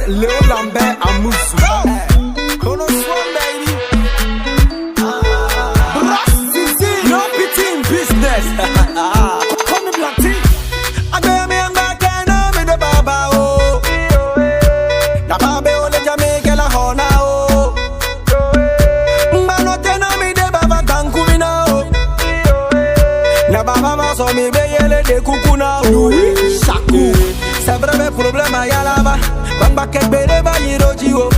Léo Lambert à Moussou. Chrono Swan, baby. No pity in business. Come the black tea. I go me and back and I'm in the baba. Oh, na babe ole Jamaica la hona. Oh, mbano tena mi de baba tankuvina. Oh, na baba ma so mi beyele de kukuna. Oh, chakou. C'est vrai mes problèmes à yalaba. Bamba kekbere ba yiroji oh.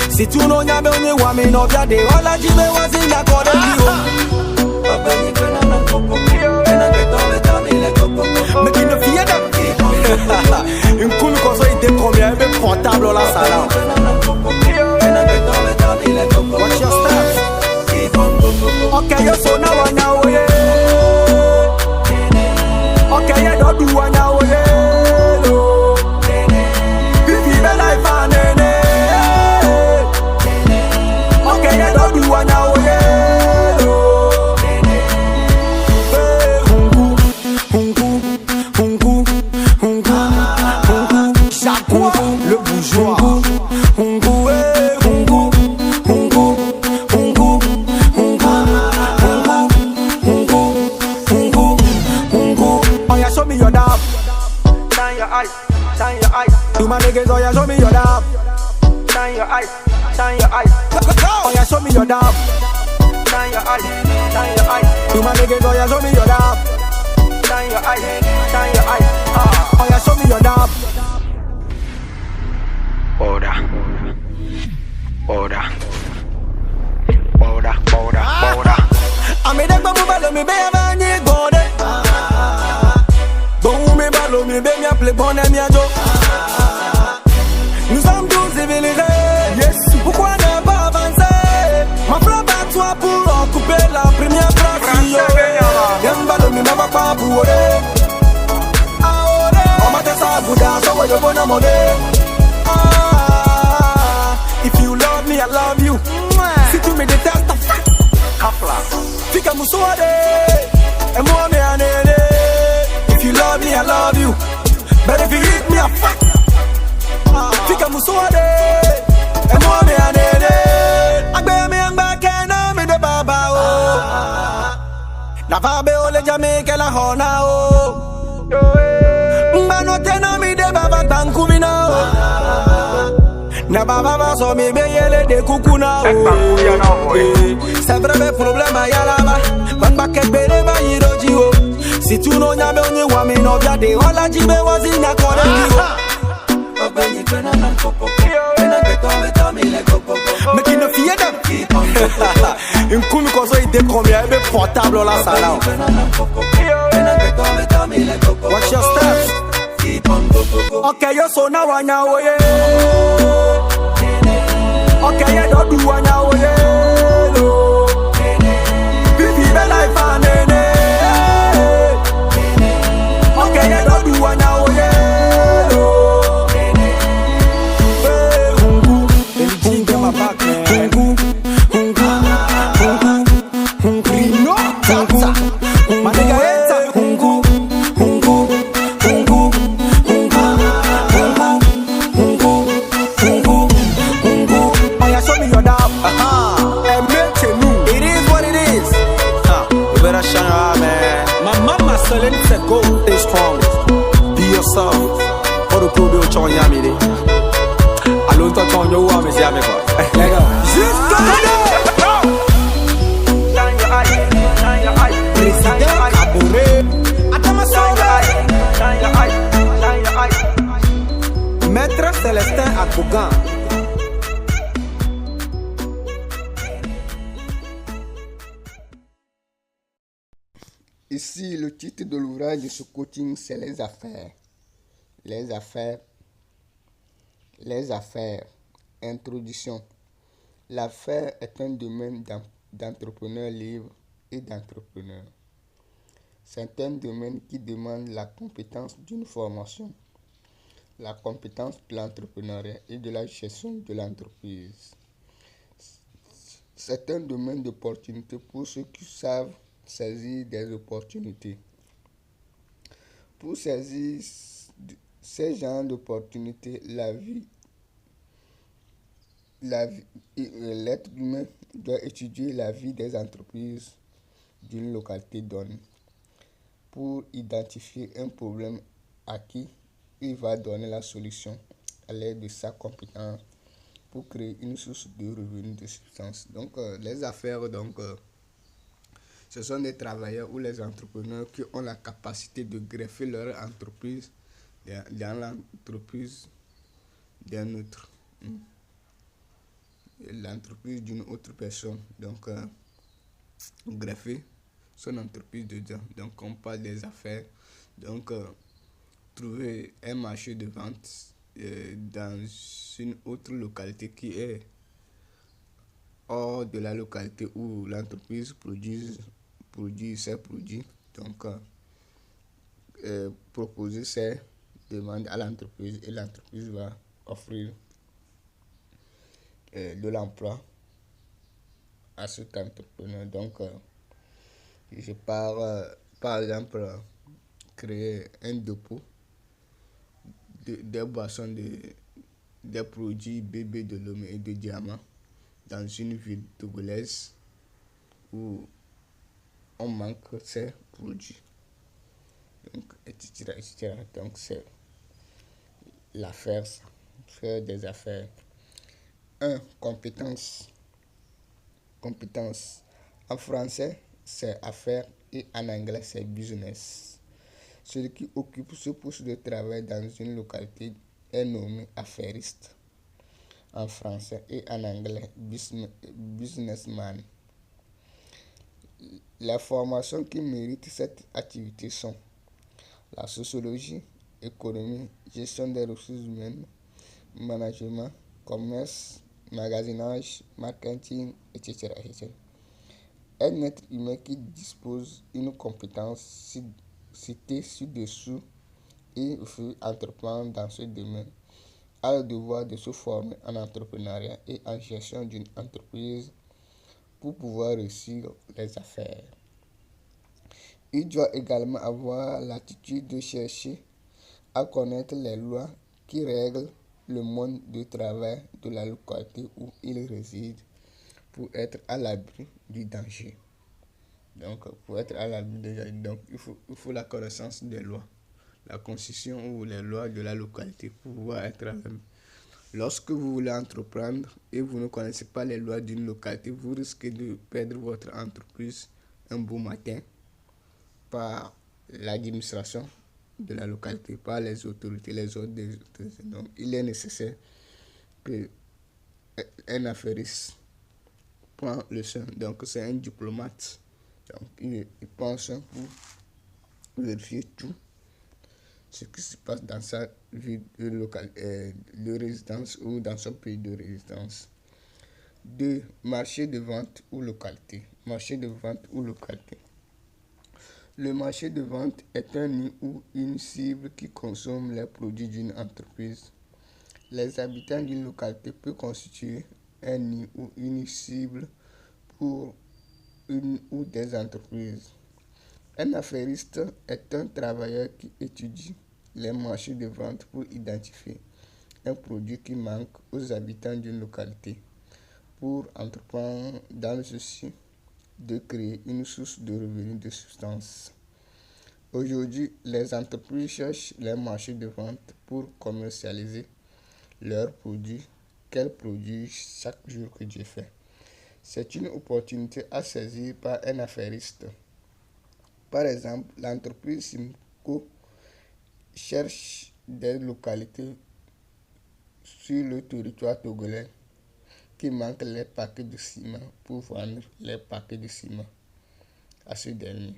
Si tu no nyame onye wame no biade. Ola jibe wazi na kode yo. Mais qui ne fiait pas. Une cool comme ça, il était combien? Un peu portable là, ça là. Watch your step. Ok, yo so na wanya oye. Ok, yo do do wanya oye. Bibi be life anene. Ok, yo do do wanya oye. Le bourgeois. Oh yeah, show me your dab. Shine your eyes, shine your eyes. You my niggas, oh yeah, show me your dab. Shine your eyes, shine your eyes. Oh yeah, show me your dab. Shine your eyes, shine your eyes. You my niggas, oh yeah, show me your dab. Shine your eyes, shine your eyes. Oh yeah, show me your dab. Order. I made a bubble balo me baby ni gode. Bon me balo me baby me appelé bon ami ajo. Nous sommes tous civilisés. Yes. Pourquoi ne pas avancer? Ma frappe à toi pour occuper la première place. Yam balo me ma pas pour orer. On m'a dit ça bouddha so we bon amore. If you love me, I love you. Si tu me détestes, fica musuade, et moi me anene. If you love me, I love you. But if you hit me, I fuck. Fica musuade, et moi me anene. Agbe me angba kena me de baba oh. Na vabe ole Jamaica la hona oh. Mbano tena me de baba tankuvina oh. Na baba va so mi beyele de kukuna oh. C'est vrai mes problèmes à yalaba. Bamba kekbere ba yiroji oh. Si tu no nyame onye wame no biade. Ola jibe wazi na kode yo. Mais qui ne fiait pas. Une cool comme ça, il était combien? Un peu portable là, ça là. Watch your steps. Ok, yo so na wanya oye. Ok, yo do do wanya oye. Bibi be life anene. Ok, yo do do wanya oye. Hungu, get my back, man. Rino, tata. My nigga enter. Hungu. Go, stay strong, be yourself. For the crew, be on Yamini. I don't touch on your woman, is Yamiko. Just go shine your eyes, shine your eyes. President Kabore. Shine your eyes, shine your eyes. Maître Célestin Akougan. Ici, le titre de l'ouvrage de ce coaching, c'est les affaires. Les affaires. Introduction. L'affaire est un domaine d'entrepreneurs libres et d'entrepreneurs. C'est un domaine qui demande la compétence d'une formation, la compétence de l'entrepreneuriat et de la gestion de l'entreprise. C'est un domaine d'opportunité pour ceux qui savent saisir des opportunités. Pour saisir ces genres d'opportunités, la vie l'être humain doit étudier la vie des entreprises d'une localité donnée pour identifier un problème à qui il va donner la solution à l'aide de sa compétence pour créer une source de revenus de substance. Donc, les affaires, ce sont des travailleurs ou les entrepreneurs qui ont la capacité de greffer leur entreprise dans l'entreprise d'un autre. L'entreprise d'une autre personne. Donc, greffer son entreprise dedans. Donc, on parle des affaires. Donc, trouver un marché de vente dans une autre localité qui est hors de la localité où l'entreprise produit ses produits. Donc, proposer ses demandes à l'entreprise et l'entreprise va offrir de l'emploi à cet entrepreneur. Donc, je pars, par exemple, créer un dépôt des boissons, des produits bébés de l'homme et de diamants dans une ville togolaise où on manque ces produits. Donc, etc., etc. Donc, c'est l'affaire, faire des affaires. 1. Compétence. Compétence. En français, c'est affaires et en anglais, c'est business. Celui qui occupe ce poste de travail dans une localité est nommé affairiste en français et en anglais businessman. Les formations qui méritent cette activité sont la sociologie, économie, gestion des ressources humaines, management, commerce, magasinage, marketing, etc., etc. Un être humain qui dispose d'une compétence citée ci-dessous et veut entreprendre dans ce domaine a le devoir de se former en entrepreneuriat et en gestion d'une entreprise pour pouvoir réussir les affaires. Il doit également avoir l'attitude de chercher à connaître les lois qui règlent le monde du travail de la localité où il réside pour être à l'abri du danger. Donc, pour être à l'abri du danger, donc, il faut la connaissance des lois, la constitution ou les lois de la localité pour pouvoir être à l'abri. Lorsque vous voulez entreprendre et vous ne connaissez pas les lois d'une localité, vous risquez de perdre votre entreprise un beau matin par l'administration de la localité, par les autorités, les ordres des autorités. Donc, il est nécessaire qu'un affairiste prend le soin. Donc, c'est un diplomate. Donc, il prend soin pour vérifier tout ce qui se passe dans sa ville de résidence ou dans son pays de résidence. 2. Marché de vente ou localité. Marché de vente ou localité. Le marché de vente est un nid ou une cible qui consomme les produits d'une entreprise. Les habitants d'une localité peuvent constituer un nid ou une cible pour une ou des entreprises. Un affairiste est un travailleur qui étudie les marchés de vente pour identifier un produit qui manque aux habitants d'une localité pour entreprendre dans le souci de créer une source de revenus de substance. Aujourd'hui, les entreprises cherchent les marchés de vente pour commercialiser leurs produits. Quels produits chaque jour que Dieu fait. C'est une opportunité à saisir par un affairiste. Par exemple, l'entreprise Simco cherche des localités sur le territoire togolais qui manquent les paquets de ciment pour vendre les paquets de ciment à ce dernier.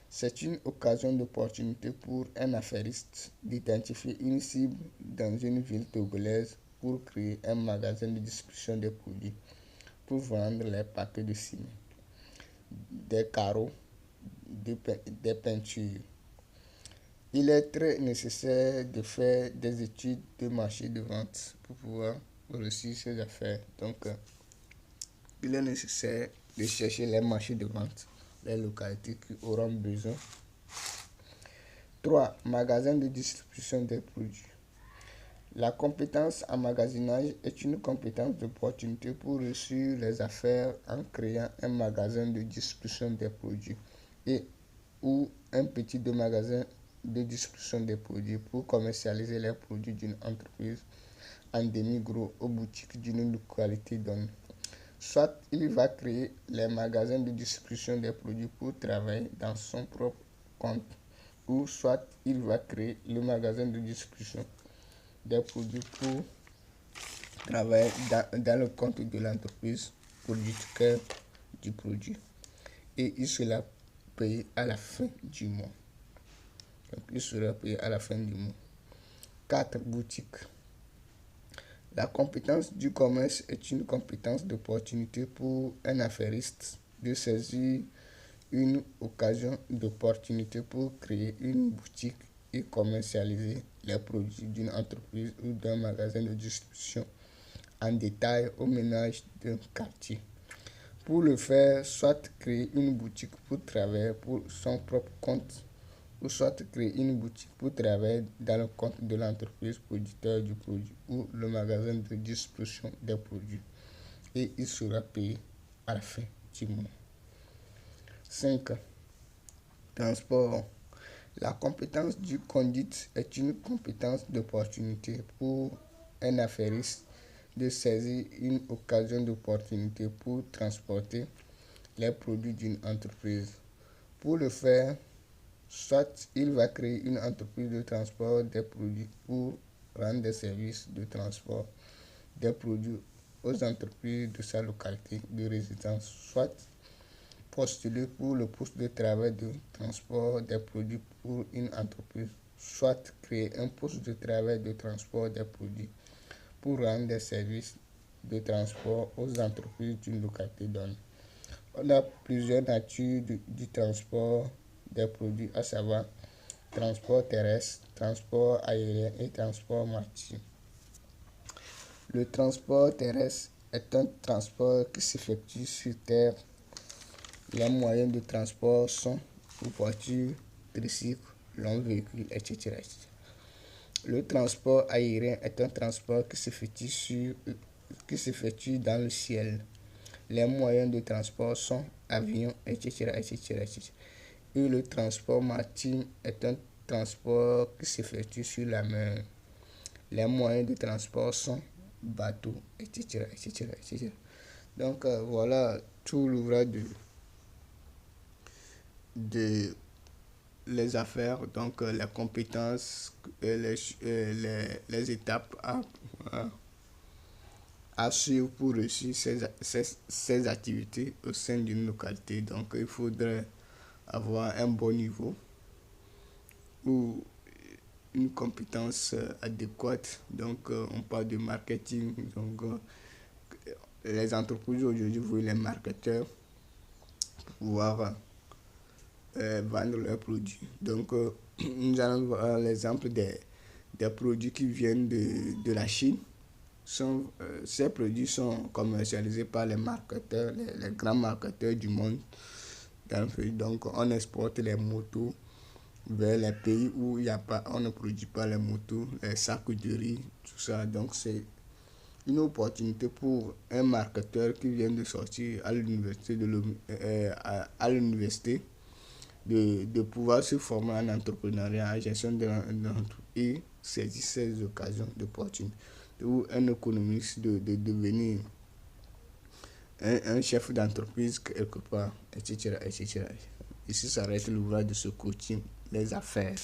C'est une occasion d'opportunité pour un affairiste d'identifier une cible dans une ville togolaise pour créer un magasin de distribution des produits pour vendre les paquets de ciment, des carreaux, des peintures. Il est très nécessaire de faire des études de marché de vente pour pouvoir réussir ses affaires. Donc, il est nécessaire de chercher les marchés de vente, les localités qui auront besoin. 3. Magasin de distribution des produits. La compétence emmagasinage est une compétence d'opportunité pour réussir les affaires en créant un magasin de distribution des produits ou un petit magasin de distribution des produits pour commercialiser les produits d'une entreprise en demi-gros aux boutiques d'une localité donnée. Soit il va créer les magasins de distribution des produits pour travailler dans son propre compte, ou soit il va créer le magasin de distribution des produits pour travailler dans le compte de l'entreprise producteur du produit. Et il sera payé à la fin du mois. Donc, il sera payé à la fin du mois. 4. Boutique. La compétence du commerce est une compétence d'opportunité pour un affairiste de saisir une occasion d'opportunité pour créer une boutique et commercialiser les produits d'une entreprise ou d'un magasin de distribution en détail au ménage d'un quartier. Pour le faire, soit créer une boutique pour travailler pour son propre compte, ou soit créer une boutique pour travailler dans le compte de l'entreprise producteur du produit ou le magasin de distribution des produits. Et il sera payé à la fin du mois. 5. Transport. La compétence du conduite est une compétence d'opportunité pour un affairiste de saisir une occasion d'opportunité pour transporter les produits d'une entreprise. Pour le faire, soit il va créer une entreprise de transport des produits pour rendre des services de transport des produits aux entreprises de sa localité de résidence, soit postuler pour le poste de travail de transport des produits pour une entreprise, soit créer un poste de travail de transport des produits pour rendre des services de transport aux entreprises d'une localité donnée. On a plusieurs natures du transport des produits, à savoir transport terrestre, transport aérien et transport maritime. Le transport terrestre est un transport qui s'effectue sur terre. Les moyens de transport sont voitures, tricycles, longs véhicules, etc. Le transport aérien est un transport qui s'effectue dans le ciel. Les moyens de transport sont avions, etc. Et le transport maritime est un transport qui s'effectue sur la mer. Les moyens de transport sont bateaux, etc. Donc voilà tout l'ouvrage de les affaires, donc les compétences, les étapes à suivre pour réussir ces activités au sein d'une localité. Donc il faudrait avoir un bon niveau ou une compétence adéquate. Donc on parle de marketing. Donc les entreprises aujourd'hui voient les marketeurs pour pouvoir vendre leurs produits. Donc nous allons voir l'exemple des produits qui viennent de la Chine. Ces produits sont commercialisés par les marketeurs, les grands marketeurs du monde. Donc on exporte les motos vers les pays où on ne produit pas les motos, les sacs de riz, tout ça. Donc c'est une opportunité pour un marketeur qui vient de sortir à l'université de pouvoir se former en entrepreneuriat, en gestion de l'entreprise et saisir ces occasions d'opportunités. Ou un économiste de devenir un chef d'entreprise quelque part, etc. Ici s'arrête l'ouvrage de ce coaching, les affaires.